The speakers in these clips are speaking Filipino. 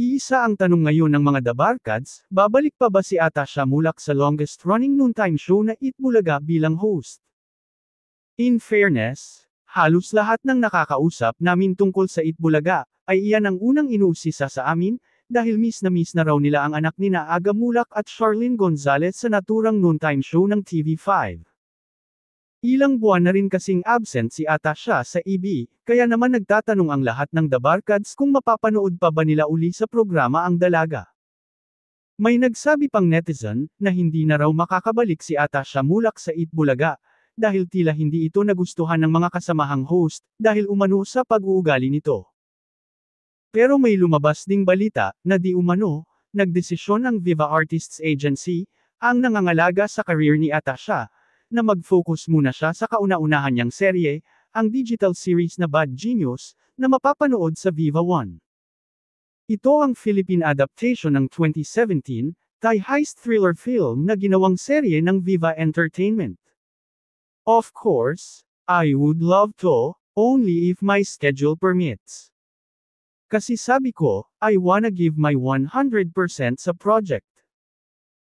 Iisa ang tanong ngayon ng mga Dabarkads, babalik pa ba si Atasha Mulak sa longest-running noontime show na Itbulaga bilang host? In fairness, halos lahat ng nakakausap namin tungkol sa Itbulaga, ay iyan ang unang inuusisa sa amin, dahil miss na raw nila ang anak nina Aga Mulak at Charlene Gonzalez sa naturang noontime show ng TV5. Ilang buwan na rin kasing absent si Atasha sa EB, kaya naman nagtatanong ang lahat ng Dabarkads kung mapapanood pa ba nila uli sa programa ang dalaga. May nagsabi pang netizen, na hindi na raw makakabalik si Atasha Mulak sa Itbulaga, dahil tila hindi ito nagustuhan ng mga kasamahang host, dahil umano sa pag-uugali nito. Pero may lumabas ding balita, na di umano, nagdesisyon ang Viva Artists Agency, ang nangangalaga sa career ni Atasha, na mag-focus muna siya sa kauna-unahan niyang serye, ang digital series na Bad Genius, na mapapanood sa Viva One. Ito ang Philippine adaptation ng 2017, Thai heist thriller film na ginawang serye ng Viva Entertainment. Of course, I would love to, only if my schedule permits. Kasi sabi ko, I wanna give my 100% sa project.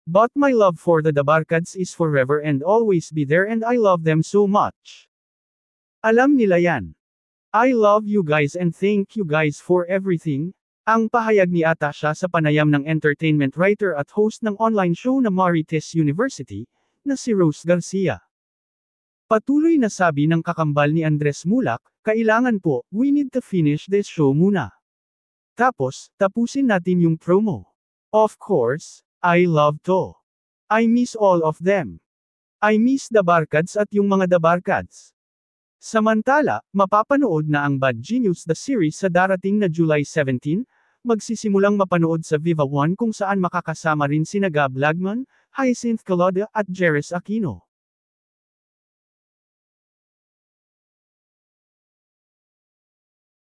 But my love for the Dabarkads is forever and always be there and I love them so much. Alam nila yan. I love you guys and thank you guys for everything. Ang pahayag ni Atasha sa panayam ng entertainment writer at host ng online show na Marites University, na si Rose Garcia. Patuloy na sabi ng kakambal ni Andres Mulak, kailangan po, we need to finish this show muna. Tapos, tapusin natin yung promo. Of course, I love to. I miss all of them. I miss Dabarkads at yung mga Dabarkads. Samantala, mapapanood na ang Bad Genius the series sa darating na July 17, magsisimulang mapanood sa Viva One kung saan makakasama rin sina Gab Lagman, Hyacinth Calada at Jerez Aquino.